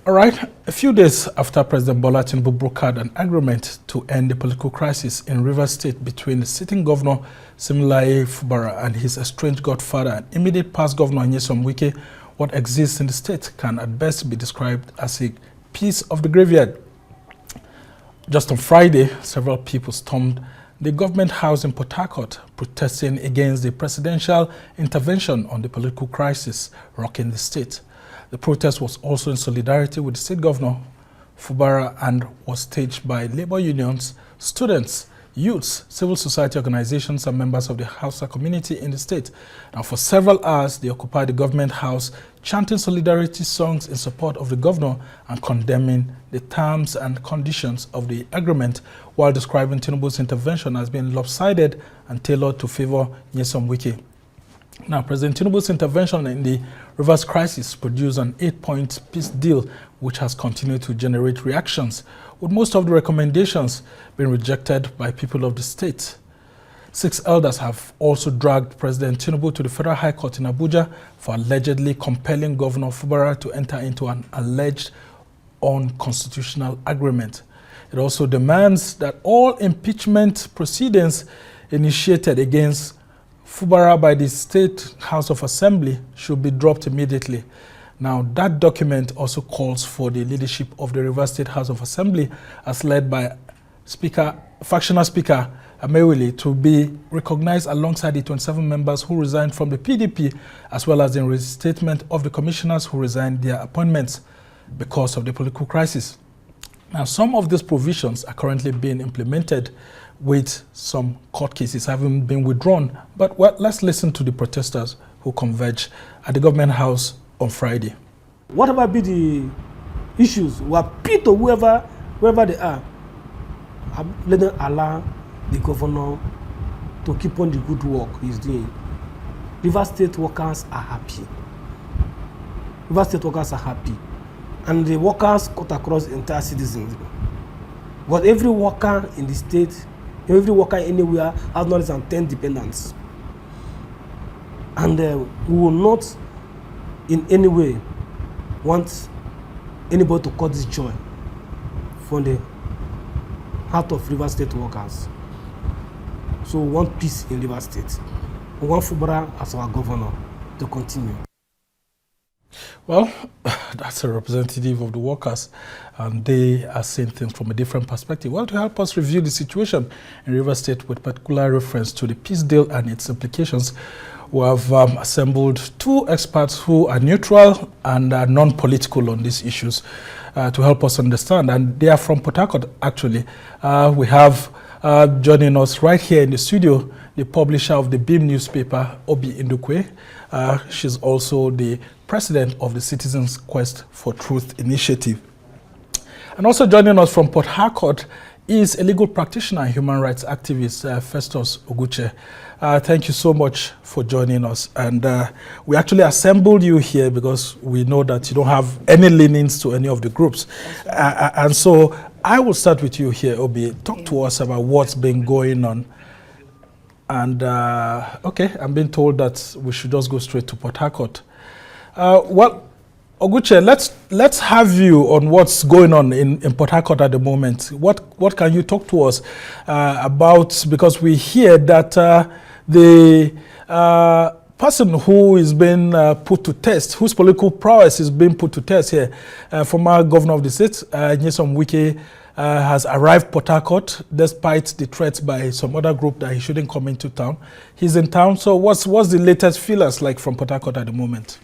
All right, a few days after President Bola Tinubu brokered an agreement to end the political crisis in Rivers State between the sitting governor, Similaye Fubara, and his estranged godfather and immediate past governor, Ogwuche, what exists in the state can at best be described as a piece of the graveyard. Just on Friday, several people stormed the government house in Port Harcourt, protesting against the presidential intervention on the political crisis rocking the state. The protest was also in solidarity with the state governor, Fubara, and was staged by labor unions, students, youths, civil society organizations, and members of the Hausa community in the state. Now, for several hours, they occupied the government house, chanting solidarity songs in support of the governor and condemning the terms and conditions of the agreement, while describing Tinubu's intervention as being lopsided and tailored to favor Ogwuche. Now, President Tinubu's intervention in the Rivers crisis produced an 8-point peace deal, which has continued to generate reactions, with most of the recommendations being rejected by people of the state. 6 elders have also dragged President Tinubu to the Federal High Court in Abuja for allegedly compelling Governor Fubara to enter into an alleged unconstitutional agreement. It also demands that all impeachment proceedings initiated against Fubara by the State House of Assembly should be dropped immediately. Now, that document also calls for the leadership of the Rivers State House of Assembly, as led by Factional Speaker Amewele, to be recognized alongside the 27 members who resigned from the PDP, as well as the restatement of the commissioners who resigned their appointments because of the political crisis. Now, some of these provisions are currently being implemented, with some court cases having been withdrawn. But let's listen to the protesters who converged at the government house on Friday. Whatever be the issues, we appeal to whoever they are, let them allow the governor to keep on the good work he's doing. River State workers are happy. River State workers are happy. And the workers cut across the entire citizens. But every worker in the state, every worker anywhere has not less than 10 dependents. And we will not in any way want anybody to cut this joy from the heart of River State workers. So we want peace in River State. We want Fubara as our governor to continue. Well, that's a representative of the workers, and they are seeing things from a different perspective. Well, to help us review the situation in River State with particular reference to the peace deal and its implications, we have assembled 2 experts who are neutral and are non-political on these issues to help us understand. And they are from Port Harcourt, actually. We have joining us right here in the studio, the publisher of the Beam newspaper, Ndukwe. She's also the president of the Citizens Quest for Truth initiative. And also joining us from Port Harcourt is a legal practitioner and human rights activist, Festus Ogwuche. Thank you so much for joining us. And we actually assembled you here because we know that you don't have any leanings to any of the groups. And so I will start with you here, Obi. Talk to us about what's been going on. And okay, I'm being told that we should just go straight to Port Harcourt. Well, Ogwuche, let's have you on what's going on in Port Harcourt at the moment. What can you talk to us about? Because we hear that the person who is being put to test, whose political prowess is being put to test here, former governor of the state, Ogwuche, has arrived Port Harcourt despite the threats by some other group that he shouldn't come into town. He's in town. So what's the latest feelers like from Port Harcourt at the moment?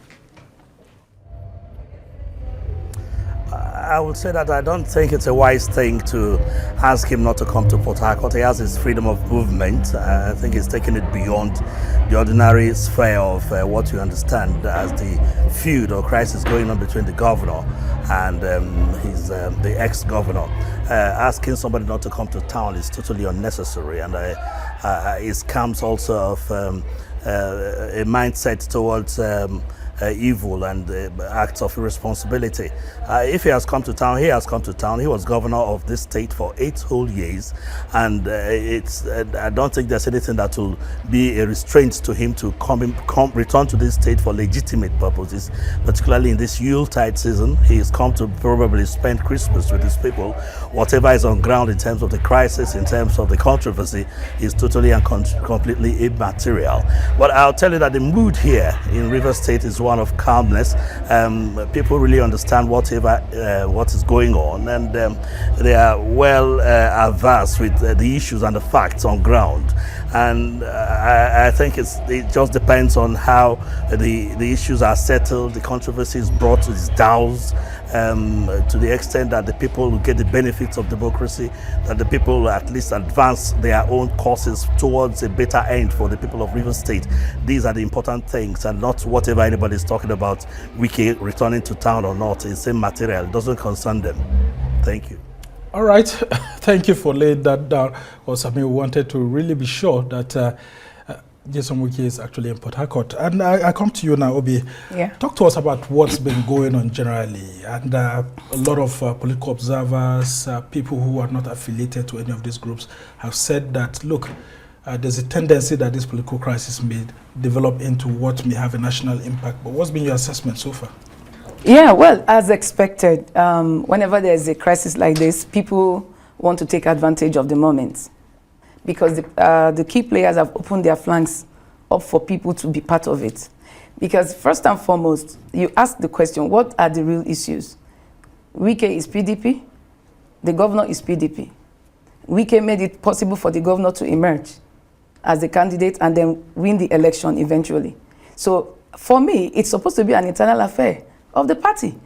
I would say that I don't think it's a wise thing to ask him not to come to Port Harcourt. He has his freedom of movement. I think he's taking it beyond the ordinary sphere of what you understand as the feud or crisis going on between the governor and the ex-governor. Asking somebody not to come to town is totally unnecessary, and it comes also of a mindset towards evil and acts of irresponsibility. If he has come to town, he has come to town. He was governor of this state for 8 whole years, and I don't think there's anything that will be a restraint to him to return to this state for legitimate purposes, particularly in this Yuletide season. He has come to probably spend Christmas with his people. Whatever is on ground in terms of the crisis, in terms of the controversy, is totally and completely immaterial. But I'll tell you that the mood here in Rivers State is one of calmness. People really understand what is going on, and they are well averse with the issues and the facts on ground. And I think it just depends on how the issues are settled, the controversy is brought to its dows, to the extent that the people will get the benefits of democracy, that the people at least advance their own causes towards a better end for the people of Rivers State. These are the important things, and not whatever anybody is talking about, Wike returning to town or not. It's immaterial. It doesn't concern them. Thank you. All right. Thank you for laying that down. Also, we wanted to really be sure that Jason Wike is actually in Port Harcourt. And I come to you now, Obi. Yeah. Talk to us about what's been going on generally. And a lot of political observers, people who are not affiliated to any of these groups, have said that, look, there's a tendency that this political crisis may develop into what may have a national impact. But what's been your assessment so far? Yeah, well, as expected, whenever there's a crisis like this, people want to take advantage of the moment, because the key players have opened their flanks up for people to be part of it. Because first and foremost, you ask the question, what are the real issues? Wike is PDP, the governor is PDP. Wike made it possible for the governor to emerge as a candidate and then win the election eventually. So for me, it's supposed to be an internal affair of the party.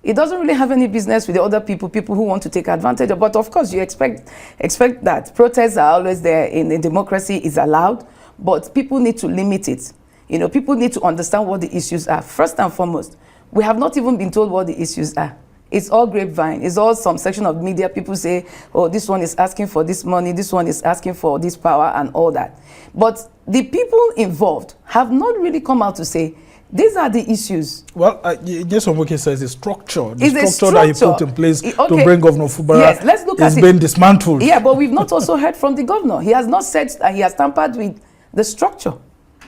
It doesn't really have any business with the other people who want to take advantage of. But of course, you expect that. Protests are always there in a democracy, is allowed, but people need to limit it. You know, people need to understand what the issues are. First and foremost, we have not even been told what the issues are. It's all grapevine. It's all some section of media. People say, oh, this one is asking for this money, this one is asking for this power and all that. But the people involved have not really come out to say, these are the issues. Well, Jason Wike says the structure that he put in place to bring Governor Fubara, yes, let's look is being dismantled. Yeah, but we've not also heard from the governor. He has not said that he has tampered with the structure.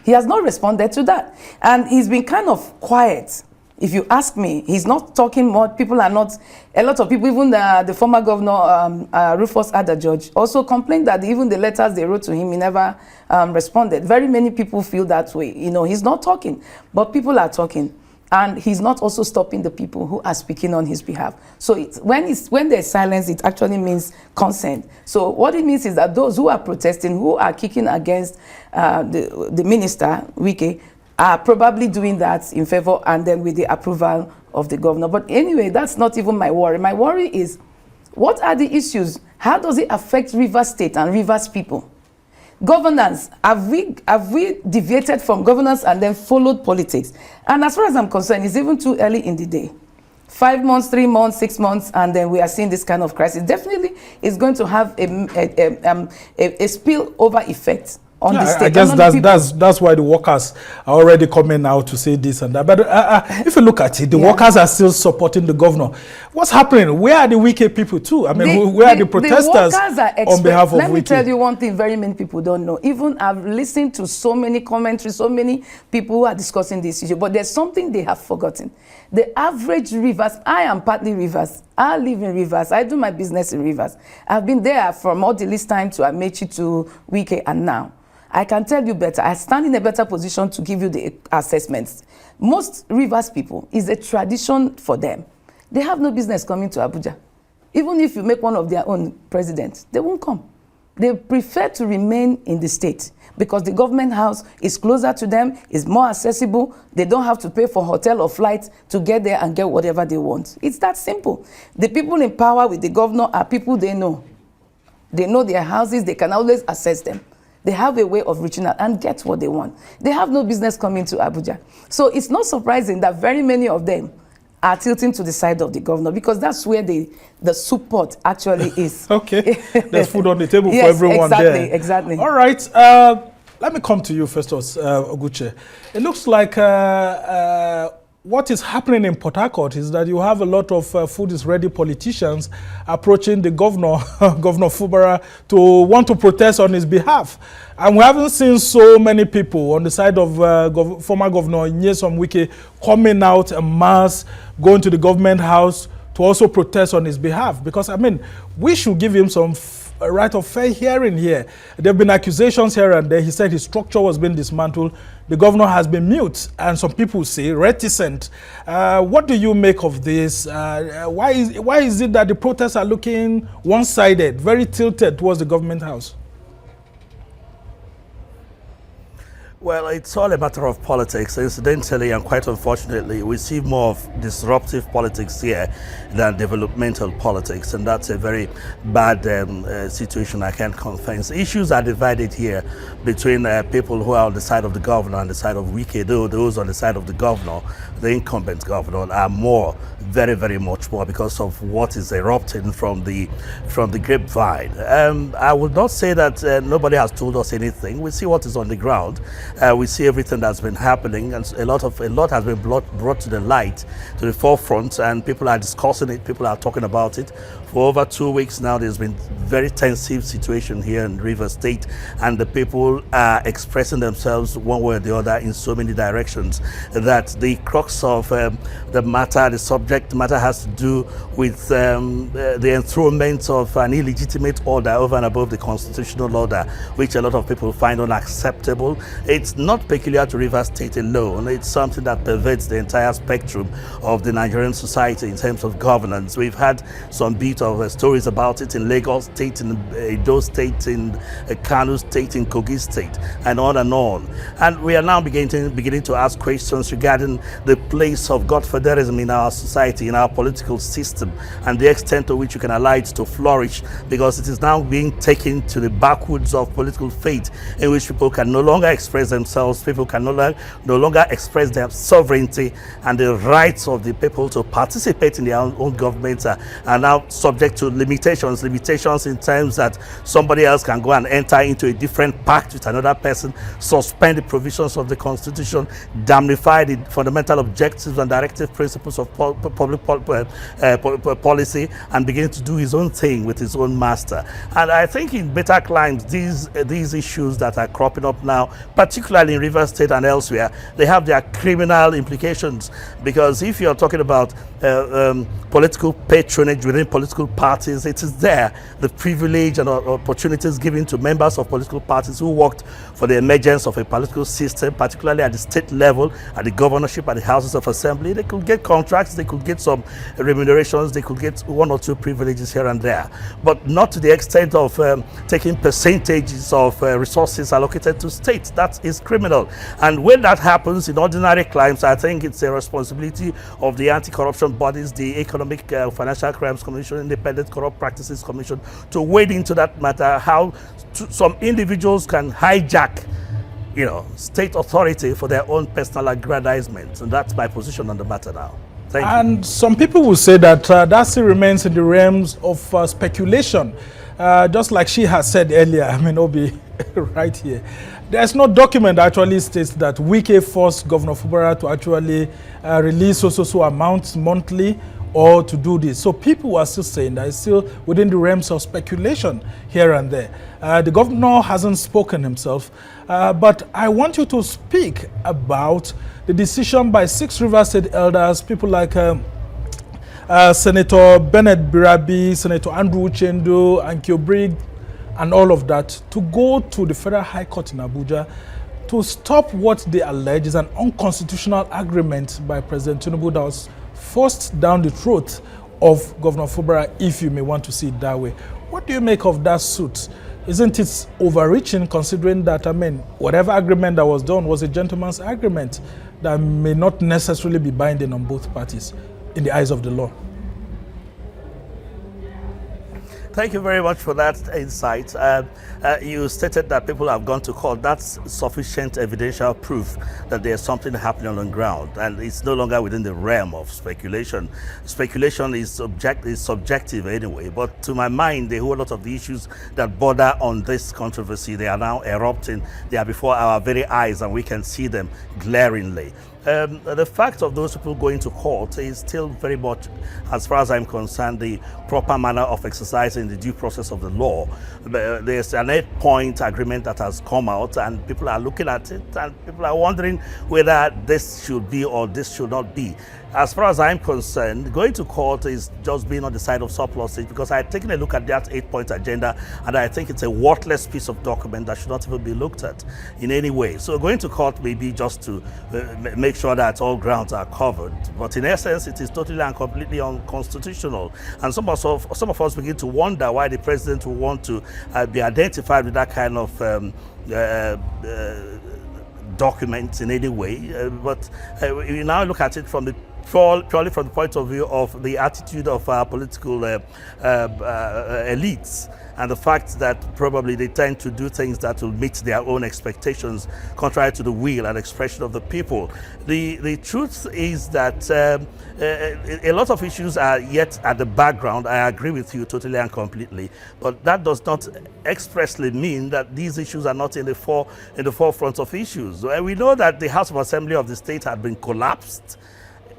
He has not responded to that. And he's been kind of quiet. If you ask me, he's not talking more. People are not, a lot of people, even the former governor, Rufus Adajudge, also complained that even the letters they wrote to him, he never responded. Very many people feel that way. You know, he's not talking, but people are talking. And he's not also stopping the people who are speaking on his behalf. So when there's silence, it actually means consent. So what it means is that those who are protesting, who are kicking against the minister, Wike, are probably doing that in favor and then with the approval of the governor. But anyway, that's not even my worry. My worry is, what are the issues? How does it affect Rivers State and Rivers people? Governance, have we deviated from governance and then followed politics? And as far as I'm concerned, it's even too early in the day. 5 months, 3 months, 6 months, and then we are seeing this kind of crisis. Definitely is going to have a spillover effect on the state. I guess that's why the workers are already coming out to say this and that. But if you look at it, the workers are still supporting the governor. What's happening? Where are the Wike people too? I mean, where are the protesters on behalf of Wike? Let me tell you one thing very many people don't know. Even I've listened to so many commentaries, so many people who are discussing this issue, but there's something they have forgotten. The average Rivers, I am partly Rivers. I live in Rivers. I do my business in Rivers. I've been there from all the least time to Amechi to Wike and now. I can tell you better. I stand in a better position to give you the assessments. Most Rivers people, is a tradition for them. They have no business coming to Abuja. Even if you make one of their own president, they won't come. They prefer to remain in the state because the government house is closer to them, is more accessible. They don't have to pay for hotel or flight to get there and get whatever they want. It's that simple. The people in power with the governor are people they know. They know their houses. They can always access them. They have a way of reaching out and get what they want. They have no business coming to Abuja. So it's not surprising that very many of them are tilting to the side of the governor because that's where the support actually is. Okay. There's food on the table for everyone exactly, there. Exactly. All right. Let me come to you, Festus Ogwuche. It looks like what is happening in Port Harcourt is that you have a lot of food is ready politicians approaching the governor, Governor Fubara, to want to protest on his behalf. And we haven't seen so many people on the side of former Governor Nyesom Wike coming out en masse, going to the government house to also protest on his behalf. Because, I mean, we should give him some right of fair hearing here. There have been accusations here and there. He said his structure was being dismantled. The governor has been mute, and some people say reticent. What do you make of this? Why is it that the protests are looking one-sided, very tilted towards the government house? Well, it's all a matter of politics. Incidentally, and quite unfortunately, we see more of disruptive politics here than developmental politics, and that's a very bad situation, I can confess. Issues are divided here between people who are on the side of the governor and the side of Wike. Those on the side of the governor, the incumbent governor, are more, very, very much more, because of what is erupting from the grapevine. I would not say that nobody has told us anything. We see what is on the ground. We see everything that's been happening, and a lot has been brought to the light, to the forefront, and people are discussing it. People are talking about it. For over 2 weeks now, there's been very tensive situation here in Rivers State, and the people are expressing themselves one way or the other in so many directions that the crux of the matter, the subject matter, has to do with the enthronement of an illegitimate order over and above the constitutional order, which a lot of people find unacceptable. It's not peculiar to Rivers State alone. It's something that pervades the entire spectrum of the Nigerian society in terms of governance. We've had some bit of stories about it in Lagos State, in Edo State, in Kano State, in Kogi State, and on and on. And we are now beginning to ask questions regarding the place of Godfatherism in our society, in our political system, and the extent to which you can allow it to flourish, because it is now being taken to the backwoods of political faith, in which people can no longer express themselves, people can no longer express their sovereignty, and the rights of the people to participate in their own governments are now subject to limitations in terms that somebody else can go and enter into a different pact with another person, suspend the provisions of the Constitution, damnify the fundamental objectives and directive principles of public policy, and begin to do his own thing with his own master. And I think in better climes, these issues that are cropping up now, particularly in Rivers State and elsewhere, they have their criminal implications, because if you're talking about political patronage within political parties, it is there the privilege and opportunities given to members of political parties who worked for the emergence of a political system, particularly at the state level, at the governorship, at the houses of assembly. They could get contracts, they could get some remunerations, they could get one or two privileges here and there, but not to the extent of taking percentages of resources allocated to states. That is criminal. And when that happens in ordinary climes, I think it's a responsibility of the anti-corruption bodies, the Economic Financial Crimes Commission, Independent Corrupt Practices Commission, to wade into that matter, how some individuals can hijack state authority for their own personal aggrandizement. And that's my position on the matter now. Thank you. And some people will say that that still remains in the realms of speculation. Just like she has said earlier, I mean, Obi, right here. There's no document that actually states that Wike forced Governor Fubara to actually release so amounts monthly or to do this. So people are still saying that it's still within the realms of speculation here and there. The governor hasn't spoken himself, but I want you to speak about the decision by 6 Rivers State elders, people like Senator Bennett Birabi, Senator Andrew Uchendu, and Kyobrig, and all of that, to go to the Federal High Court in Abuja to stop what they allege is an unconstitutional agreement by President Tinubu that was forced down the throat of Governor Fubara, if you may want to see it that way. What do you make of that suit? Isn't it overreaching, considering that, I mean, whatever agreement that was done was a gentleman's agreement that may not necessarily be binding on both parties in the eyes of the law? Thank you very much for that insight. You stated that people have gone to court. That's sufficient evidential proof that there's something happening on the ground, and it's no longer within the realm of speculation. Speculation is subjective anyway, but to my mind, a whole lot of the issues that border on this controversy, they are now erupting. They are before our very eyes, and we can see them glaringly. The fact of those people going to court is still very much, as far as I'm concerned, the proper manner of exercising the due process of the law. There's an 8-point agreement that has come out, and people are looking at it, and people are wondering whether this should be or this should not be. As far as I'm concerned, going to court is just being on the side of surplusage, because I've taken a look at that 8-point agenda, and I think it's a worthless piece of document that should not even be looked at in any way. So going to court may be just to make sure that all grounds are covered, but in essence, it is totally and completely unconstitutional. And some of us begin to wonder why the president will want to be identified with that kind of documents in any way. But we now look at it from the purely from the point of view of the attitude of our political elites, and the fact that probably they tend to do things that will meet their own expectations, contrary to the will and expression of the people. The truth is that a lot of issues are yet at the background. I agree with you totally and completely, but that does not expressly mean that these issues are not in the forefront of issues. We know that the House of Assembly of the state had been collapsed.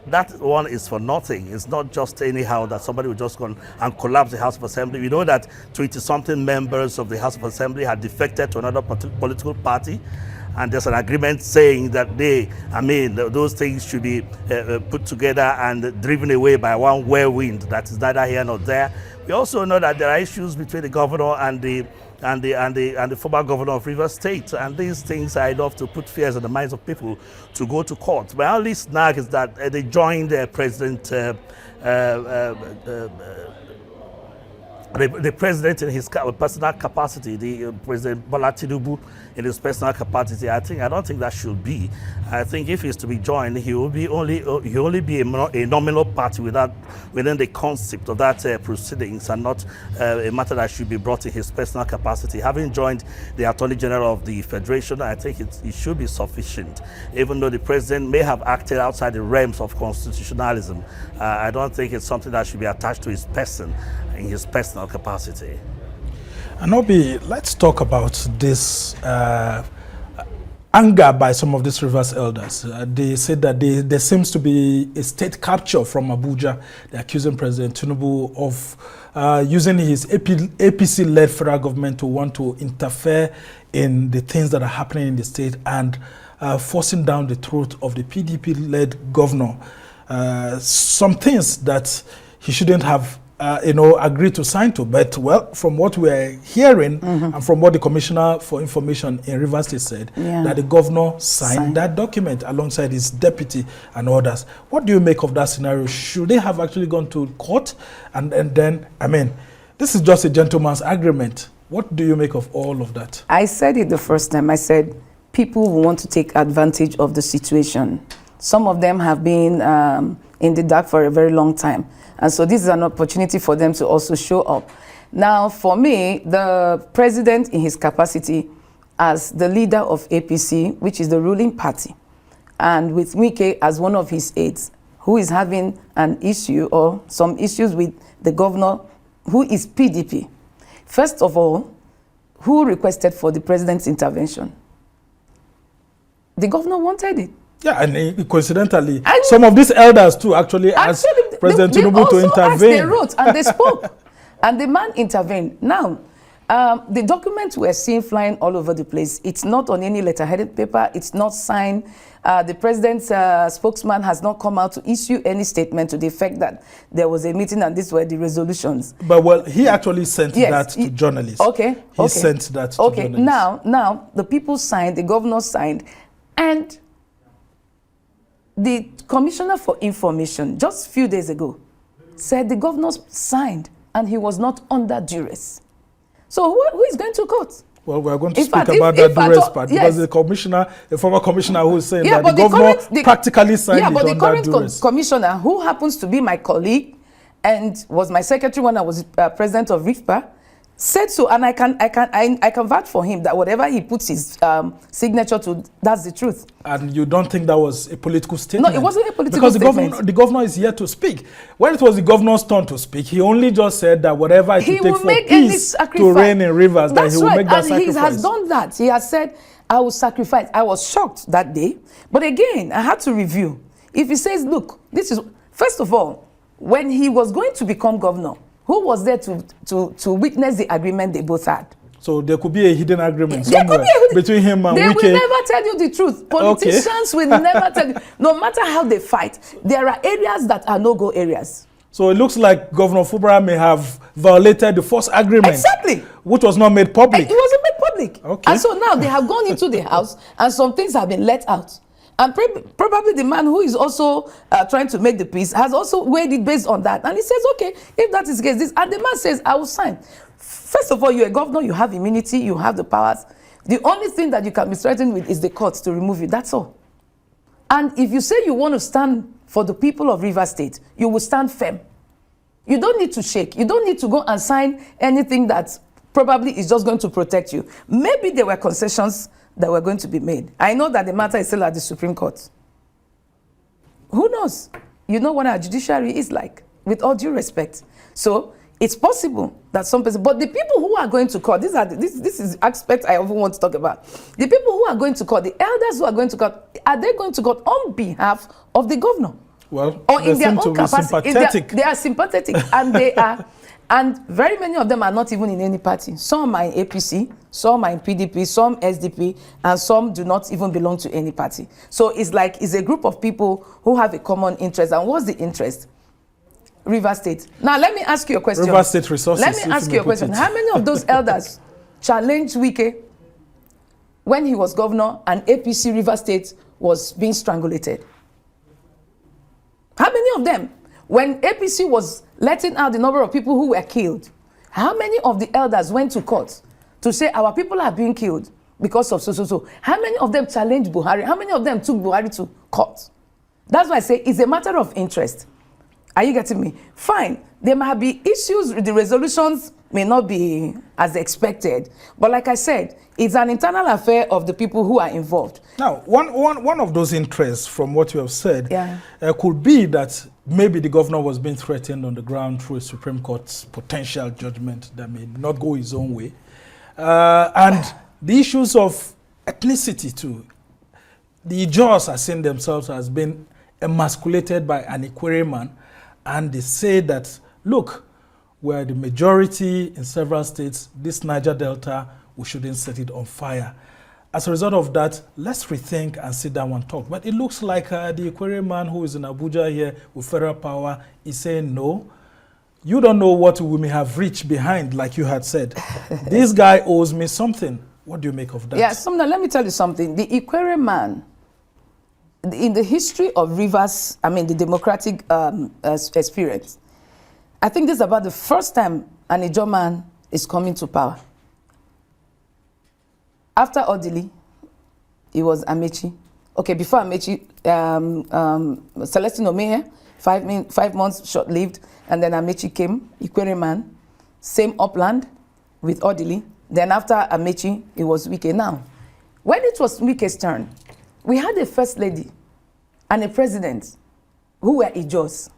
That one is for nothing. It's not just anyhow that somebody will just go and collapse the House of Assembly. We know that 20-something members of the House of Assembly had defected to another political party, and there's an agreement saying that those things should be put together and driven away by one whirlwind that is neither here nor there. We also know that there are issues between the governor and the former governor of Rivers State, and these things are enough to put fears in the minds of people to go to court. My only snag is that they joined President the president in his personal capacity, the President Bola Tinubu in his personal capacity. I don't think that should be. I think if he's to be joined, he will only be a nominal party within the concept of that proceedings, and not a matter that should be brought in his personal capacity. Having joined the Attorney General of the Federation, I think it should be sufficient. Even though the president may have acted outside the realms of constitutionalism, I don't think it's something that should be attached to his person in his personal capacity. Anobi, let's talk about this anger by some of these Rivers elders. They said that there seems to be a state capture from Abuja. They're accusing President Tinubu of using his APC-led federal government to want to interfere in the things that are happening in the state and forcing down the throat of the PDP-led governor. Some things that he shouldn't have agreed to sign to, but well, from what we're hearing and from what the Commissioner for Information in Rivers State said, that the governor signed that document alongside his deputy and others. What do you make of that scenario? Should they have actually gone to court? And then, this is just a gentleman's agreement. What do you make of all of that? I said it the first time. I said people will want to take advantage of the situation. Some of them have been in the dark for a very long time. And so this is an opportunity for them to also show up. Now, for me, the president in his capacity as the leader of APC, which is the ruling party, and with Wike as one of his aides, who is having an issue or some issues with the governor, who is PDP. First of all, who requested for the president's intervention? The governor wanted it. Yeah, and coincidentally, some of these elders too actually asked President Tinubu to intervene. They wrote and they spoke, and the man intervened. Now, the documents we're seeing flying all over the place, it's not on any letterheaded paper, it's not signed. The president's spokesman has not come out to issue any statement to the effect that there was a meeting and these were the resolutions. But well, he actually sent that to journalists. Okay. He sent that to journalists. Now, the people signed, the governor signed, and the Commissioner for Information, just a few days ago, said the governor signed and he was not under duress. So who is going to court? Well, we're going to speak about that duress part, because the former commissioner who is saying that the governor practically signed it under duress. Yeah, but the current commissioner, who happens to be my colleague and was my secretary when I was president of RIFPA, said so, and I can vouch for him that whatever he puts his signature to, that's the truth. And you don't think that was a political statement? No, it wasn't a political statement. Because the governor is here to speak. When it was the governor's turn to speak, he only just said that whatever it will take for peace to reign in Rivers, that he will make that sacrifice. And he has done that. He has said, I will sacrifice. I was shocked that day. But again, I had to review. If he says, look, this is, first of all, when he was going to become governor, who was there to witness the agreement they both had? So there could be a hidden agreement somewhere between him and They Wike. will never tell you the truth. Politicians will never tell you. No matter how they fight, there are areas that are no-go areas. So it looks like Governor Fubara may have violated the first agreement. Exactly. Which was not made public. It wasn't made public. Okay. And so now they have gone into the house and some things have been let out. And probably the man who is also trying to make the peace has also weighed it based on that. And he says, okay, if that is the case, this, and the man says, I will sign. First of all, you're a governor, you have immunity, you have the powers. The only thing that you can be threatened with is the courts to remove you. That's all. And if you say you want to stand for the people of Rivers State, you will stand firm. You don't need to shake. You don't need to go and sign anything that probably is just going to protect you. Maybe there were concessions that were going to be made. I know that the matter is still at the Supreme Court. Who knows? You know what our judiciary is like, with all due respect. So it's possible that some person, but the people who are going to court, this is aspect I often want to talk about. The people who are going to court, the elders who are going to court, are they going to court on behalf of the governor? Well, or they in their seem own to be capacity? sympathetic. They are sympathetic, and they are. And very many of them are not even in any party. Some are in APC, some are in PDP, some SDP, and some do not even belong to any party. So it's like it's a group of people who have a common interest. And what's the interest? Rivers State. Now, let me ask you a question. Rivers State resources. Let me ask you a question. How many of those elders challenged Wike when he was governor and APC Rivers State was being strangulated? How many of them? When APC was letting out the number of people who were killed, how many of the elders went to court to say our people are being killed because of so? How many of them challenged Buhari? How many of them took Buhari to court? That's why I say it's a matter of interest. Are you getting me? Fine. There might be issues, the resolutions may not be as expected. But like I said, it's an internal affair of the people who are involved. Now, one of those interests from what you have said could be that maybe the governor was being threatened on the ground through a Supreme Court's potential judgment that may not go his own way. And the issues of ethnicity too. The Ijaws are seeing themselves as being emasculated by an Ikwere man, and they say that, look, we're the majority in several states, this Niger Delta, we shouldn't set it on fire. As a result of that, let's rethink and sit down and talk. But it looks like the Ikwere man who is in Abuja here with federal power is saying, no, you don't know what we may have reached behind, like you had said. This guy owes me something. What do you make of that? Yeah, Sumna, let me tell you something. The Ikwere man, in the history of Rivers, I mean the democratic experience, I think this is about the first time an Ijaw man is coming to power. After Odili, it was Amechi. Okay, before Amechi, Celestine Omeye, 5 months short-lived, and then Amechi came, Ikwere man, same upland with Odili. Then after Amechi, it was Wike. Now, when it was Wike's turn, we had a first lady and a president who were Ijaws.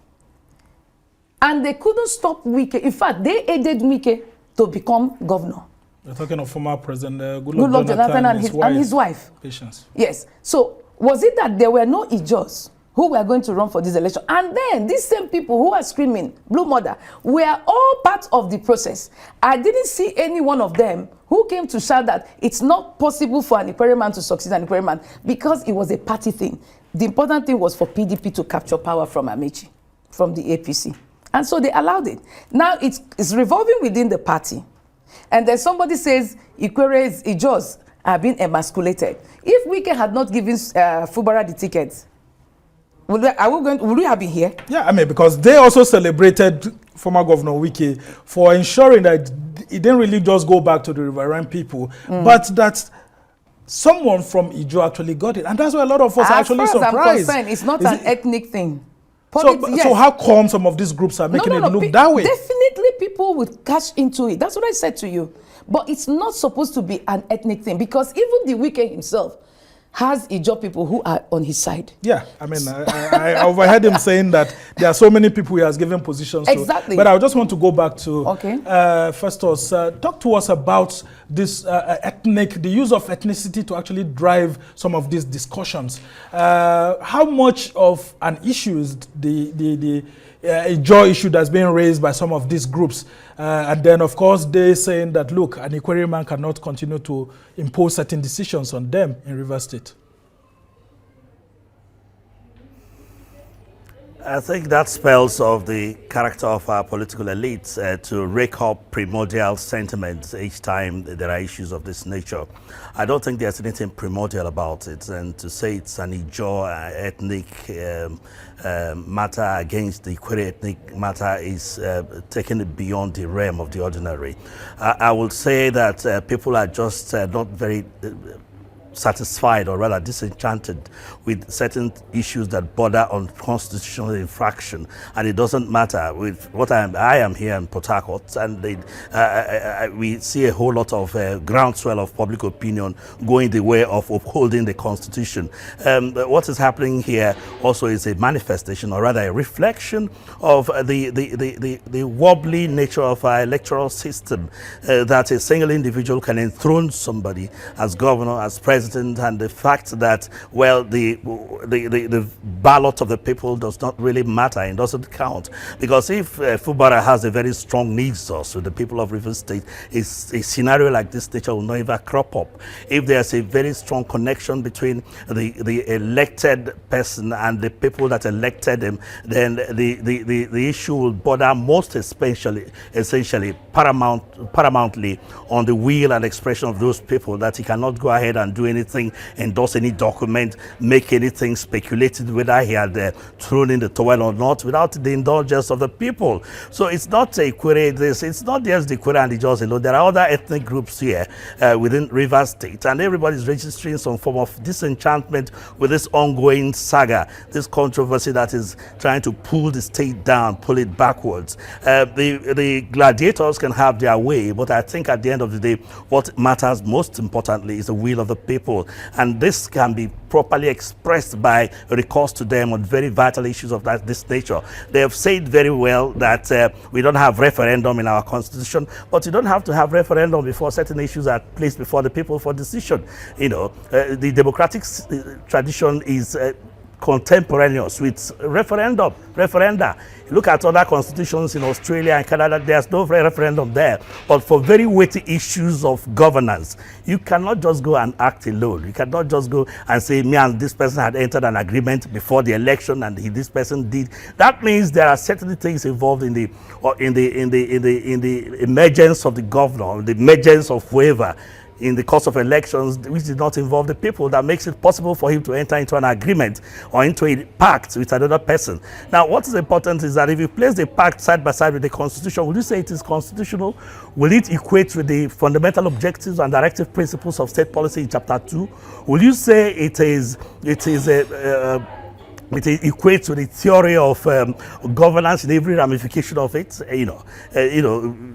And they couldn't stop Wike. In fact, they aided Wike to become governor. You're talking of former President Goodluck Jonathan and his wife. Patience. Yes. So was it that there were no Ijaws who were going to run for this election? And then these same people who are screaming, Blue Mother, were all part of the process. I didn't see any one of them who came to shout that it's not possible for an Ikwere man to succeed an Ikwere man because it was a party thing. The important thing was for PDP to capture power from Amechi, from the APC. And so they allowed it. Now it's revolving within the party. And then somebody says Ikwere's Ijaws are being emasculated. If Wike had not given Fubara the tickets, would we have been here? Yeah, I mean, because they also celebrated former Governor Wike for ensuring that it didn't really just go back to the Riverine people, but that someone from Ijaw actually got it. And that's why a lot of us are actually surprised. As far as I'm concerned, it's not an ethnic thing. So how come some of these groups are making it look that way? Definitely people would cash into it. That's what I said to you. But it's not supposed to be an ethnic thing, because even the Wike himself has Ijaw people who are on his side. Yeah, I mean, I overheard him saying that there are so many people he has given positions to. Exactly. But I just want to go back to okay. Festus. Talk to us about this the use of ethnicity to actually drive some of these discussions. How much of an issue is the Ijaw issue that's being raised by some of these groups? And then, of course, they saying that, look, an Ikwere man cannot continue to impose certain decisions on them in Rivers State. I think that spells of the character of our political elites to rake up primordial sentiments each time there are issues of this nature. I don't think there's anything primordial about it, and to say it's an Ijaw ethnic matter against the Ikwere ethnic matter is taking it beyond the realm of the ordinary. I would say that people are just not very satisfied, or rather disenchanted, with certain issues that border on constitutional infraction, and it doesn't matter with what I am here in Port Harcourt, and we see a whole lot of groundswell of public opinion going the way of upholding the Constitution. What is happening here also is a manifestation, or rather a reflection, of the wobbly nature of our electoral system, that a single individual can enthrone somebody as governor, as president, and the fact that, well, the ballot of the people does not really matter and doesn't count. Because if Fubara has a very strong needs with the people of Rivers State, a scenario like this nature will not even crop up. If there's a very strong connection between the elected person and the people that elected him, then the issue will border most essentially paramountly on the will and expression of those people, that he cannot go ahead and do anything, endorse any document, make anything speculated whether he had thrown in the towel or not, without the indulgence of the people. So it's not a query. It's not just the Ikwere and the Ijaws alone. There are other ethnic groups here within Rivers State, and everybody's registering some form of disenchantment with this ongoing saga, this controversy that is trying to pull the state down, pull it backwards. The gladiators can have their way, but I think at the end of the day, what matters most importantly is the will of the people, and this can be properly expressed by recourse to them on very vital issues of this nature. They have said very well that we don't have referendum in our constitution, but you don't have to have referendum before certain issues are placed before the people for decision. You know, the democratic tradition is contemporaneous with referenda. Look at other constitutions in Australia and Canada, there's no referendum there. But for very weighty issues of governance, you cannot just go and act alone. You cannot just go and say, me and this person had entered an agreement before the election and this person did. That means there are certain things involved in the emergence of the governor, the emergence of whoever in the course of elections, which did not involve the people, that makes it possible for him to enter into an agreement or into a pact with another person. Now, what is important is that if you place the pact side by side with the Constitution, will you say it is constitutional? Will it equate with the fundamental objectives and directive principles of state policy in Chapter 2? Will you say it equates with the theory of governance in every ramification of it,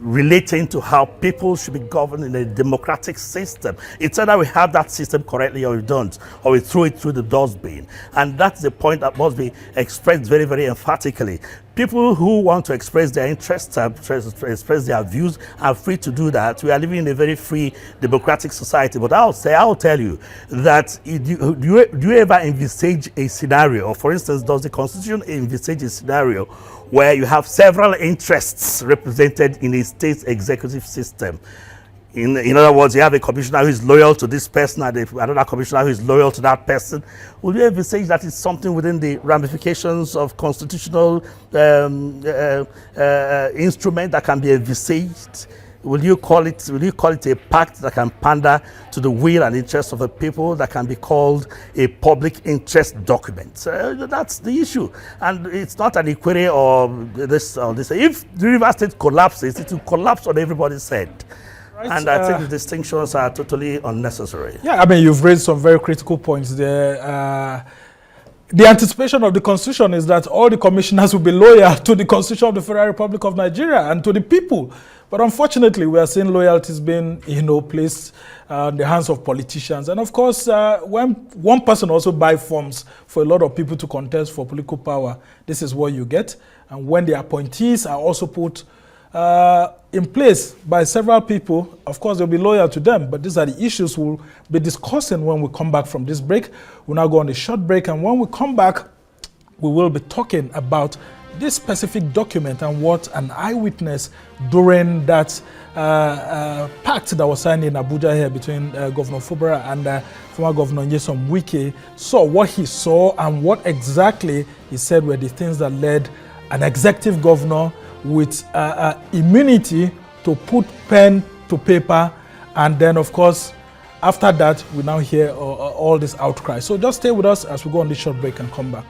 relating to how people should be governed in a democratic system? It's either we have that system correctly or we don't, or we throw it through the dustbin. And that's the point that must be expressed very, very emphatically. People who want to express their interests, express their views, are free to do that. We are living in a very free, democratic society. But I'll tell you that do you ever envisage a scenario, or for instance, does the Constitution envisage a scenario where you have several interests represented in a state executive system? In other words, you have a commissioner who is loyal to this person and another commissioner who is loyal to that person. Will you ever say that it's something within the ramifications of constitutional instrument that can be envisaged? Will you call it a pact that can pander to the will and interest of the people, that can be called a public interest document? That's the issue. And it's not an Ikwere or this. If the Rivers State collapses, it will collapse on everybody's head. Right. And I think the distinctions are totally unnecessary. Yeah, I mean, you've raised some very critical points there. the anticipation of the Constitution is that all the commissioners will be loyal to the Constitution of the Federal Republic of Nigeria and to the people. But unfortunately, we are seeing loyalties being, placed in the hands of politicians. And of course, when one person also buys forms for a lot of people to contest for political power, this is what you get. And when the appointees are also put in place by several people, of course, they'll be loyal to them. But these are the issues we'll be discussing when we come back from this break. We'll now go on a short break. And when we come back, we will be talking about this specific document and what an eyewitness during that pact that was signed in Abuja here between Governor Fubara and former Governor Ogwuche saw, what he saw and what exactly he said were the things that led an executive governor with immunity to put pen to paper. And then, of course, after that, we now hear all this outcry. So just stay with us as we go on this short break and come back.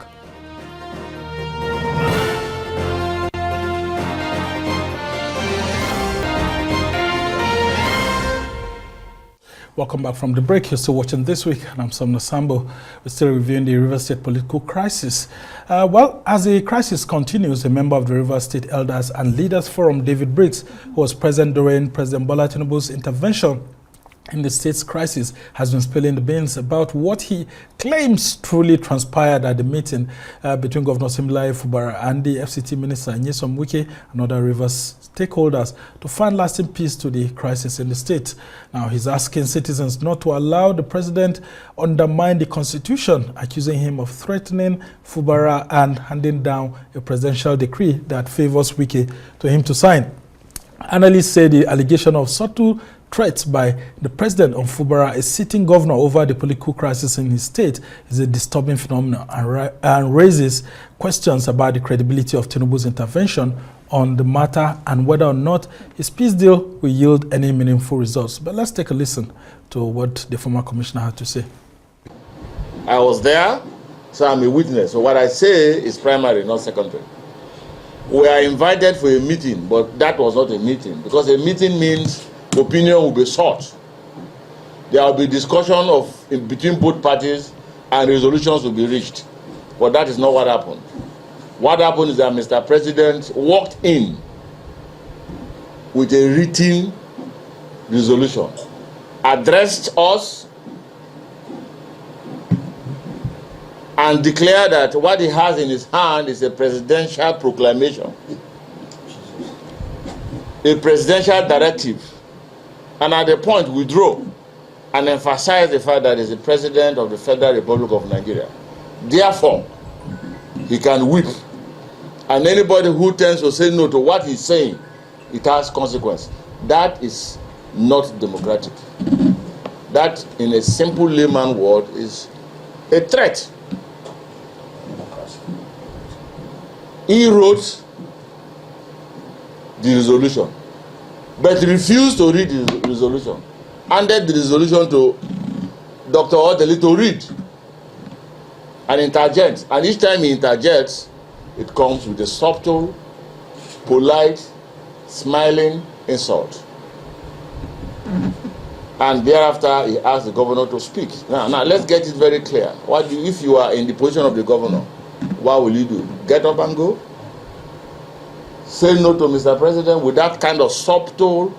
Welcome back from the break. You're still watching This Week, and I'm Somna Sambo. We're still reviewing the River State political crisis. Well, as the crisis continues, a member of the River State Elders and Leaders Forum, David Briggs, who was present during President Bola Tinubu's intervention in the state's crisis, has been spilling the beans about what he claims truly transpired at the meeting between Governor Fubara and the FCT Minister Nyesom Wike and other Rivers stakeholders to find lasting peace to the crisis in the state. Now, he's asking citizens not to allow the president undermine the constitution, accusing him of threatening Fubara and handing down a presidential decree that favors Wike to him to sign. Analysts say the allegation of subtle threats by the president on Fubara, a sitting governor, over the political crisis in his state is a disturbing phenomenon and raises questions about the credibility of Tinubu's intervention on the matter and whether or not his peace deal will yield any meaningful results. But let's take a listen to what the former commissioner had to say. I was there, so I'm a witness. So what I say is primary, not secondary. We are invited for a meeting, but that was not a meeting, because a meeting means opinion will be sought. There will be discussion between both parties and resolutions will be reached. But that is not what happened. What happened is that Mr. President walked in with a written resolution, addressed us, and declared that what he has in his hand is a presidential proclamation, a presidential directive. And at the point, withdraw and emphasize the fact that he is the president of the Federal Republic of Nigeria. Therefore, he can whip. And anybody who tends to say no to what he's saying, it has consequence. That is not democratic. That, in a simple layman word, is a threat. He wrote the resolution, but refused to read the resolution. Handed the resolution to Dr. Odeli to read and interject. And each time he interjects, it comes with a subtle, polite, smiling insult. And thereafter, he asked the governor to speak. Now let's get it very clear. If you are in the position of the governor, what will you do? Get up and go? Say no to Mr. President with that kind of subtle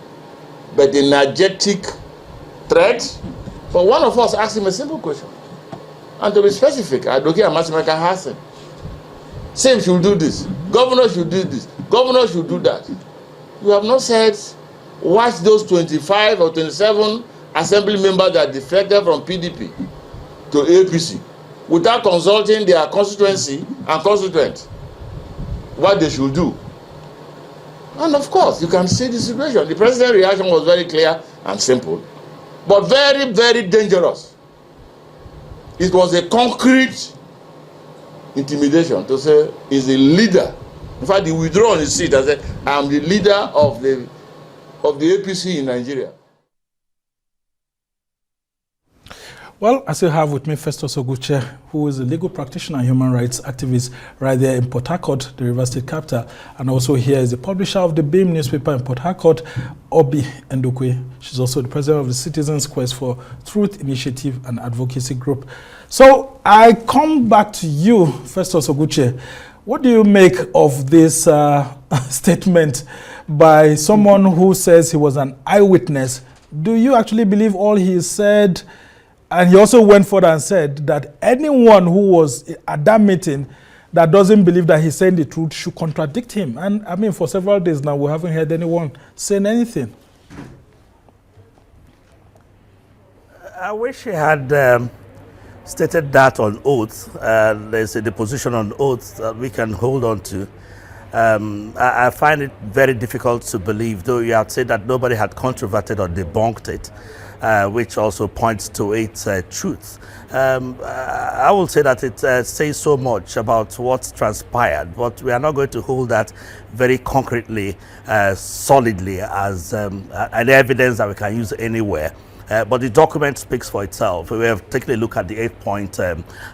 but energetic threat? But one of us asked him a simple question. And to be specific, Adoke Amasimeka has him. Same should do this. Governor should do this. Governor should do that. You have not said, watch those 25 or 27 assembly members that defected from PDP to APC without consulting their constituency and constituent, what they should do. And of course, you can see the situation. The president's reaction was very clear and simple, but very, very dangerous. It was a concrete intimidation to say he's a leader. In fact, he withdrew on his seat and said, I am the leader of the APC in Nigeria. Well, I still have with me Festus Ogwuche, who is a legal practitioner and human rights activist right there in Port Harcourt, the River State capital. And also here is the publisher of the Beam newspaper in Port Harcourt, Obi Ndukwe. She's also the president of the Citizens Quest for Truth Initiative and Advocacy Group. So I come back to you, Festus Ogwuche. What do you make of this statement by someone who says he was an eyewitness? Do you actually believe all he said? And he also went further and said that anyone who was at that meeting that doesn't believe that he's saying the truth should contradict him. And I mean, for several days now, we haven't heard anyone saying anything. I wish he had stated that on oath. There's a deposition on oath that we can hold on to. I find it very difficult to believe, though you had said that nobody had controverted or debunked it, which also points to its truth. I will say that it says so much about what's transpired, but we are not going to hold that very concretely, solidly as an evidence that we can use anywhere. But the document speaks for itself. We have taken a look at the 8-point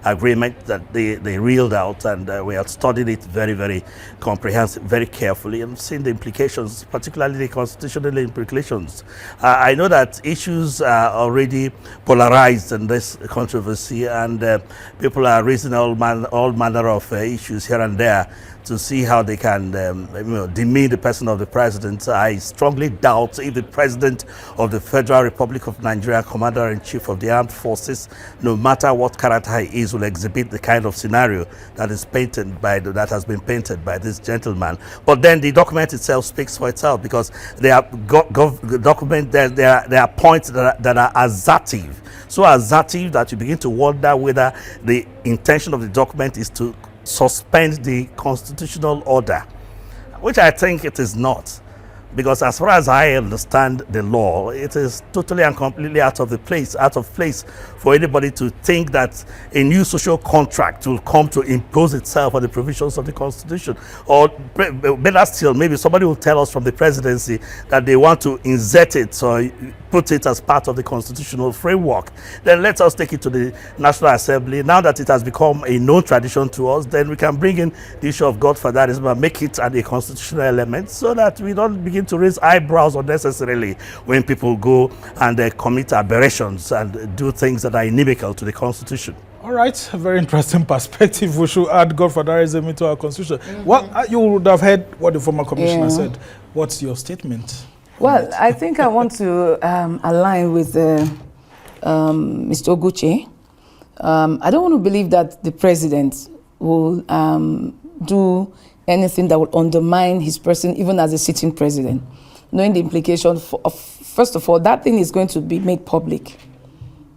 agreement that they reeled out, and we have studied it very, very comprehensive, very carefully, and seen the implications, particularly the constitutional implications. I know that issues are already polarized in this controversy, and people are raising all manner of issues here and there to see how they can demean the person of the president. I strongly doubt if the president of the Federal Republic of Nigeria, Commander-in-Chief of the Armed Forces, no matter what character he is, will exhibit the kind of scenario that is painted by that has been painted by this gentleman. But then the document itself speaks for itself, because there are there are points that are assertive, so assertive that you begin to wonder whether the intention of the document is to suspend the constitutional order, which I think it is not, because as far as I understand the law, it is totally and completely out of place for anybody to think that a new social contract will come to impose itself on the provisions of the Constitution. Or better still, maybe somebody will tell us from the presidency that they want to insert it or put it as part of the constitutional framework. Then let us take it to the National Assembly. Now that it has become a known tradition to us, then we can bring in the issue of godfatherism and make it a constitutional element, so that we don't begin to raise eyebrows unnecessarily when people go and commit aberrations and do things that are inimical to the Constitution. All right, a very interesting perspective. We should add godfatherism into our Constitution. Well, you would have heard what the former commissioner said. What's your statement? Well, I think I want to align with Mr. Ogwuche. I don't want to believe that the president will do anything that will undermine his person, even as a sitting president, knowing the implication of, first of all, that thing is going to be made public.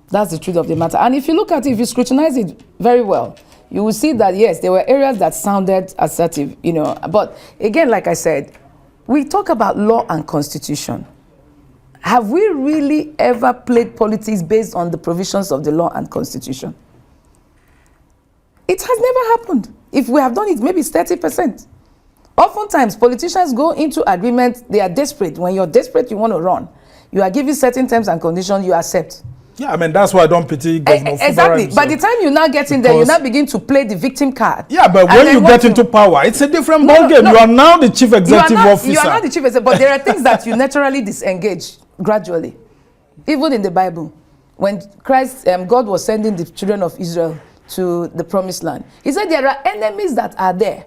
That's the truth of the matter. And if you look at it, if you scrutinize it very well, you will see that, yes, there were areas that sounded assertive, But again, like I said, we talk about law and constitution. Have we really ever played politics based on the provisions of the law and constitution? It has never happened. If we have done it, maybe it's 30%. Oftentimes, politicians go into agreement, they are desperate. When you're desperate, you want to run. You are given certain terms and conditions, you accept. Yeah, I mean, that's why I don't pity Governor Fubara. Exactly. By the time you now get in there, you now begin to play the victim card. Yeah, but when you get into power, it's a different ballgame. No. You are now the chief executive officer. You are not the chief executive, but there are things that you naturally disengage gradually. Even in the Bible, when Christ, God was sending the children of Israel to the promised land, he said there are enemies that are there,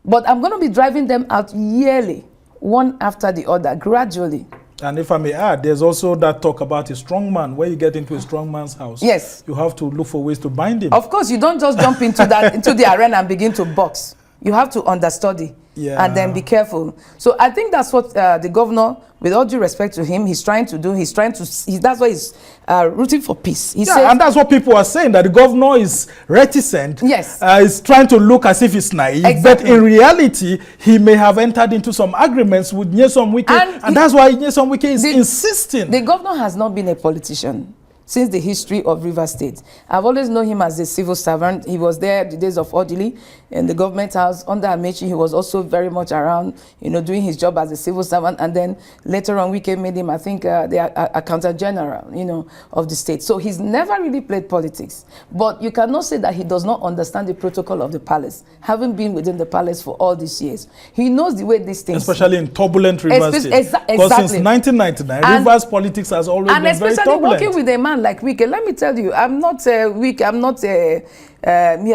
but I'm going to be driving them out yearly, one after the other, gradually. And if I may add, there's also that talk about a strong man. When you get into a strong man's house, yes, you have to look for ways to bind him. Of course, you don't just jump into the arena and begin to box. You have to understudy and then be careful. So I think that's what the governor, with all due respect to him, he's trying to do. That's why he's rooting for peace. He says, and that's what people are saying, that the governor is reticent. Yes. He's trying to look as if he's naive. Exactly. But in reality, he may have entered into some agreements with Nyesom Wike. And that's why Nyesom Wike is insisting. The governor has not been a politician. since the history of River State. I've always known him as a civil servant. He was there the days of Orderly in the government house. Under Amechi, he was also very much around, doing his job as a civil servant. And then later on, Wike made him, I think, the accountant general, of the state. So he's never really played politics. But you cannot say that he does not understand the protocol of the palace, having been within the palace for all these years. He knows the way these things... Especially in turbulent Rivers State. Because since 1999, Rivers politics has always been very turbulent. And especially working with a man like Wike, let me tell you, I'm not Wike, I'm not here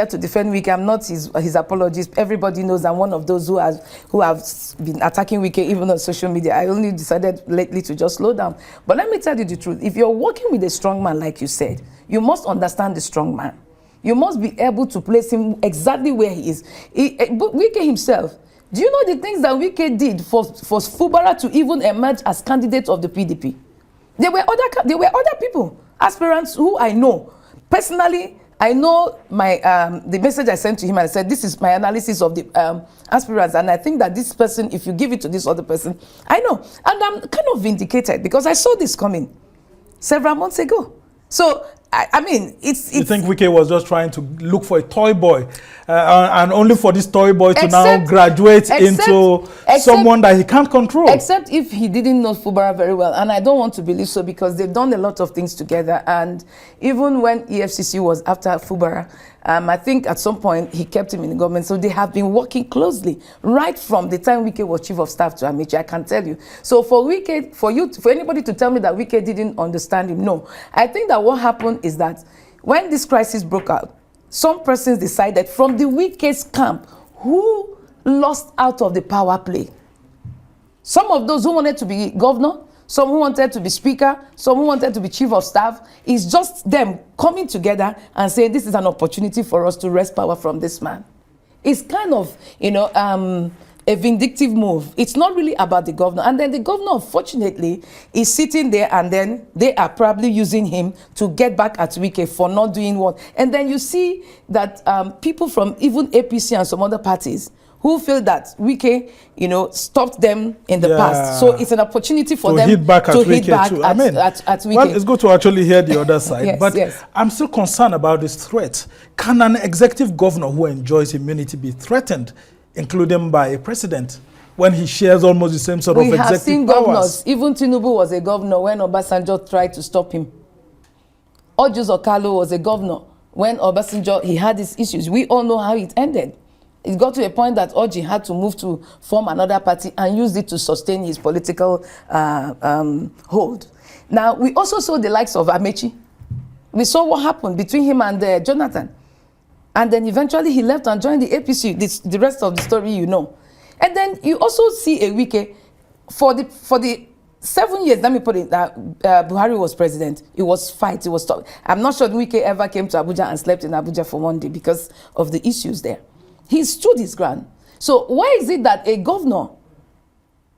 to defend Wike, I'm not his apologist. Everybody knows I'm one of those who have been attacking Wike even on social media. I only decided lately to just slow down. But let me tell you the truth. If you're working with a strong man, like you said, you must understand the strong man. You must be able to place him exactly where he is. But Wike himself, do you know the things that Wike did for Fubara to even emerge as candidate of the PDP? There were other people, aspirants who I know. Personally, I know the message I sent to him, I said, this is my analysis of the aspirants, and I think that this person, if you give it to this other person, I know. And I'm kind of vindicated because I saw this coming several months ago. So, I mean, it's... You think Wike was just trying to look for a toy boy and only for this toy boy to now graduate into someone that he can't control? Except if he didn't know Fubara very well. And I don't want to believe so because they've done a lot of things together. And even when EFCC was after Fubara, I think at some point he kept him in the government. So they have been working closely right from the time Wike was chief of staff to Amechi, I can tell you. So for Wike, for anybody to tell me that Wike didn't understand him, no. I think that what happened is that when this crisis broke out, some persons decided from the Wike's camp who lost out of the power play. Some of those who wanted to be governor, some who wanted to be speaker, some who wanted to be chief of staff. It's just them coming together and saying this is an opportunity for us to wrest power from this man. It's kind of, a vindictive move. It's not really about the governor. And then the governor, unfortunately, is sitting there and then they are probably using him to get back at Wike for not doing what. And then you see that people from even APC and some other parties who feel that Wike, stopped them in the past. So it's an opportunity for them hit back at Wike. At Wike. Well, it's good to actually hear the other side. Yes, but yes. I'm still concerned about this threat. Can an executive governor who enjoys immunity be threatened, including by a president, when he shares almost the same sort of executive powers? We have seen governors. Even Tinubu was a governor when Obasanjo tried to stop him. Ogwuche Okalo was a governor when Obasanjo, he had his issues. We all know how it ended. It got to a point that Oji had to move to form another party and use it to sustain his political hold. Now, we also saw the likes of Amechi. We saw what happened between him and Jonathan. And then eventually he left and joined the APC. The rest of the story you know. And then you also see a Wike, for the 7 years, let me put it, that Buhari was president, it was fight, it was talk. I'm not sure Wike ever came to Abuja and slept in Abuja for one day because of the issues there. He stood his ground. So why is it that a governor,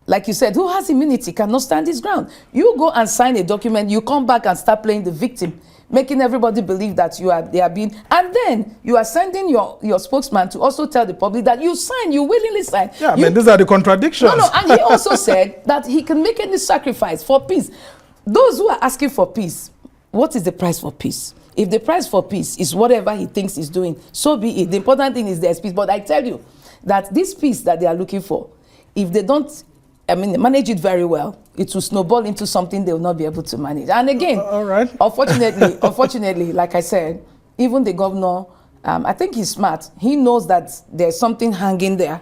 like you said, who has immunity, cannot stand his ground? You go and sign a document, you come back and start playing the victim, making everybody believe that they are being, and then you are sending your spokesman to also tell the public that you willingly sign. Yeah, these are the contradictions. No, and he also said that he can make any sacrifice for peace. Those who are asking for peace, what is the price for peace? If the price for peace is whatever he thinks he's doing, so be it. The important thing is there's peace. But I tell you that this peace that they are looking for, if they don't, manage it very well, it will snowball into something they will not be able to manage. And again, all right. unfortunately, like I said, even the governor, I think he's smart. He knows that there's something hanging there.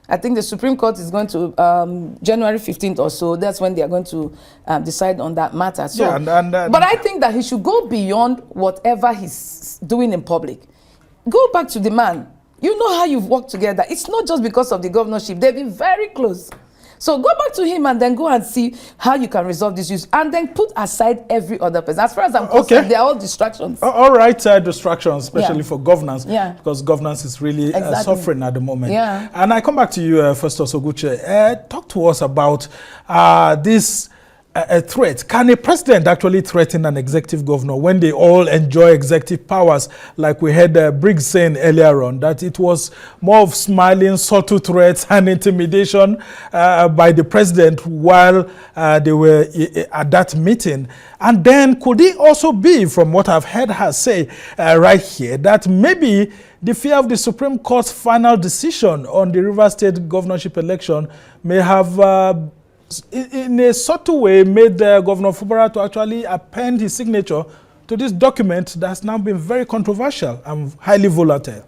I think the Supreme Court is going to, January 15th or so, that's when they are going to decide on that matter. So, yeah, but I think that he should go beyond whatever he's doing in public. Go back to the man. You know how you've worked together. It's not just because of the governorship. They've been very close. So go back to him and then go and see how you can resolve these issues. And then put aside every other person. As far as I'm concerned, they're all distractions. All right, distractions, especially for governance. Yeah. Because governance is really suffering at the moment. Yeah. And I come back to you, Festus Ogwuche. Talk to us about this a threat. Can a president actually threaten an executive governor when they all enjoy executive powers? Like we heard Briggs saying earlier on, that it was more of smiling, subtle threats and intimidation by the president while they were at that meeting. And then could it also be, from what I've heard her say right here, that maybe the fear of the Supreme Court's final decision on the Rivers State governorship election may have in a subtle way made Governor Fubara to actually append his signature to this document that's now been very controversial and highly volatile?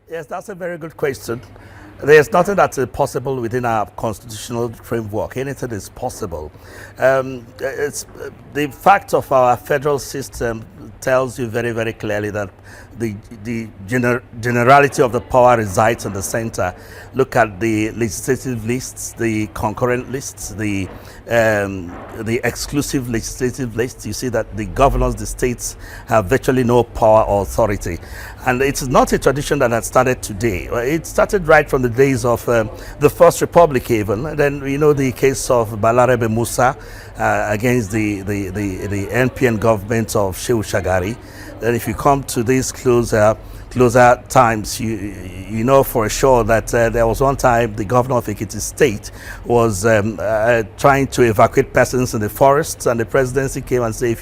Yes, that's a very good question. There's nothing that's impossible within our constitutional framework. Anything is possible. It's the fact of our federal system tells you very, very clearly that the generality of the power resides in the center. Look at the legislative lists, the concurrent lists, the exclusive legislative lists. You see that the governors, the states, have virtually no power or authority. And it's not a tradition that has started today. It started right from the days of the First Republic even. And then we know the case of Balarabe Musa against the NPN government of Shehu Shagari. Then if you come to these closer times, you know for sure that there was one time the governor of Ekiti State was trying to evacuate persons in the forests, and the presidency came and said,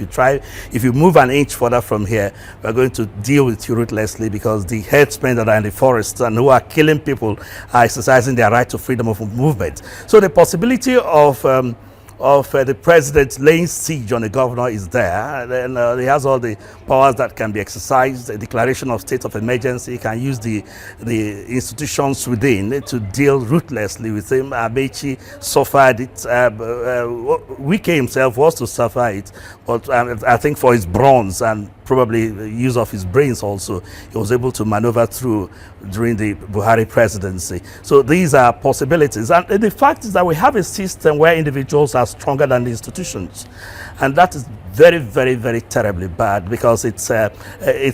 if you move an inch further from here, we're going to deal with you ruthlessly, because the herdsmen that are in the forests and who are killing people are exercising their right to freedom of movement. So the possibility of the president laying siege on the governor is there. And he has all the powers that can be exercised. A declaration of state of emergency, can use the institutions within to deal ruthlessly with him. Amechi suffered it. Wike himself was to suffer it, but I think for his bronze and probably use of his brains also, he was able to maneuver through during the Buhari presidency. So these are possibilities. And the fact is that we have a system where individuals are stronger than the institutions. And that is very, very, very terribly bad, because it's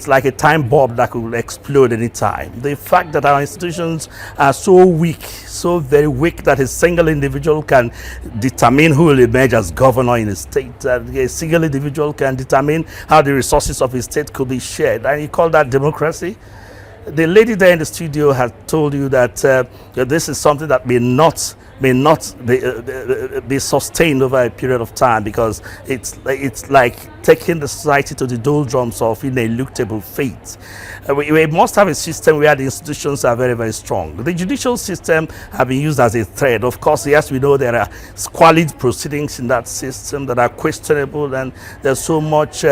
like a time bomb that could explode any time. The fact that our institutions are so weak, so very weak, that a single individual can determine who will emerge as governor in a state. A single individual can determine how the resources of a state could be shared. And you call that democracy? The lady there in the studio has told you that this is something that may not be sustained over a period of time, because it's like taking the society to the doldrums of ineluctable fate. We must have a system where the institutions are very, very strong. The judicial system have been used as a thread. Of course, yes, we know there are squalid proceedings in that system that are questionable, and there's so much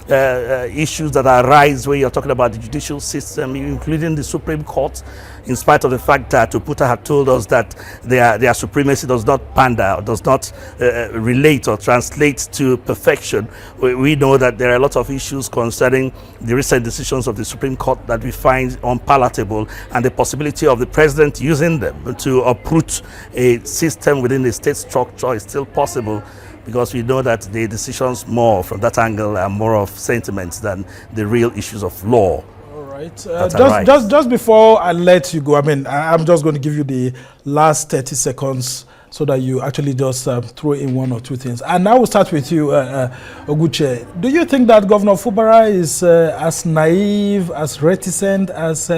issues that arise when you're talking about the judicial system, including the Supreme Court, in spite of the fact that Tuputa had told us that their supremacy does not pander, or does not relate or translate to perfection. We know that there are a lot of issues concerning the recent decisions of the Supreme Court that we find unpalatable, and the possibility of the president using them to uproot a system within the state structure is still possible, because we know that the decisions more from that angle are more of sentiments than the real issues of law. All right. Just before I let you go, I mean, I'm just going to give you the last 30 seconds so that you actually just throw in one or two things. And I will start with you, Ogwuche. Do you think that Governor Fubara is as naive, as reticent as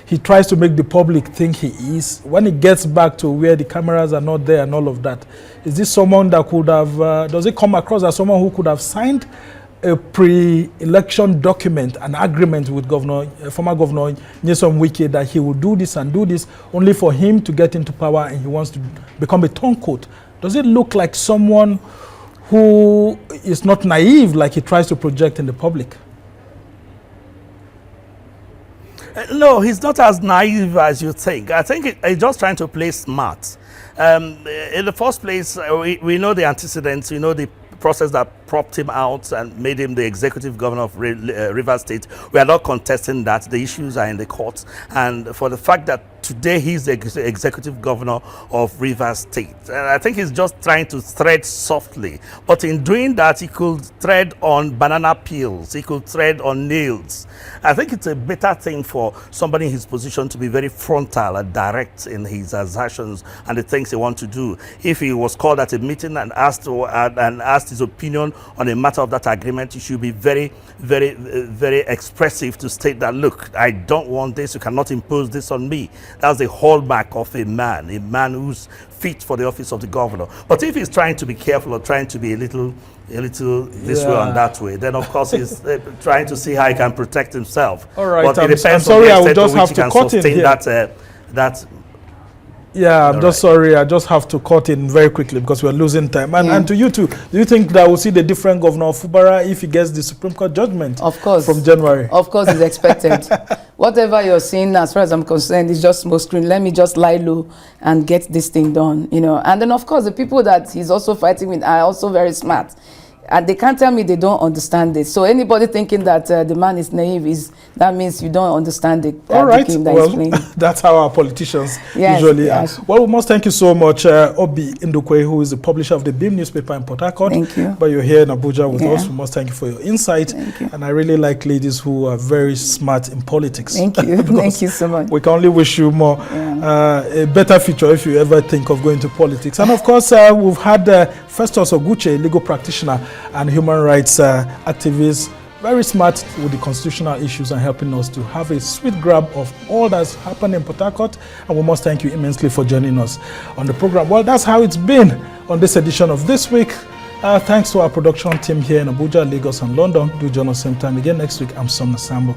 he tries to make the public think he is when he gets back to where the cameras are not there and all of that? Is this someone that could have, does it come across as someone who could have signed a pre-election document, an agreement with former Governor Nyesom Wike, that he will do this and do this only for him to get into power, and he wants to become a turncoat? Does it look like someone who is not naive like he tries to project in the public? No, he's not as naive as you think. I think he's just trying to play smart. In the first place, we know the antecedents, we know the process that propped him out and made him the executive governor of Rivers State. We are not contesting that. The issues are in the courts. And for the fact that today he's the executive governor of Rivers State, and I think he's just trying to tread softly. But in doing that, he could tread on banana peels. He could tread on nails. I think it's a better thing for somebody in his position to be very frontal and direct in his assertions and the things he wants to do. If he was called at a meeting and asked his opinion on a matter of that agreement, he should be very, very, very expressive to state that, look, I don't want this. You cannot impose this on me. That's the hallmark of a man who's fit for the office of the governor. But if he's trying to be careful or trying to be a little this way and that way, then of course he's trying to see how he can protect himself. All right, but it depends I'm sorry, on I the will extent just to have which to he can cut in sustain here. that. Yeah, I'm just sorry. I just have to cut in very quickly because we're losing time. And to you too, do you think that we'll see the different governor of Fubara if he gets the Supreme Court judgment? Of course. From January. Of course, it's expected. Whatever you're seeing, as far as I'm concerned, is just smoke screen. Let me just lie low and get this thing done, you know. And then, of course, the people that he's also fighting with are also very smart. And they can't tell me they don't understand it. So anybody thinking that the man is naive, that means you don't understand it. All right, well, that's how our politicians usually are. Well, we must thank you so much, Obi Ndukwe, who is the publisher of the Beam newspaper in Port Harcourt. Thank you. But you're here in Abuja with us. We must thank you for your insight. Thank you. And I really like ladies who are very smart in politics. Thank you. Thank you so much. We can only wish you more, a better future if you ever think of going to politics. And of course, we've had Festus Ogwuche, a legal practitioner and human rights activist, very smart with the constitutional issues and helping us to have a sweet grab of all that's happened in Port Harcourt. And we must thank you immensely for joining us on the program. Well, that's how it's been on this edition of This Week. Thanks to our production team here in Abuja, Lagos, and London. Do join us same time again next week. I'm Somna Sambo.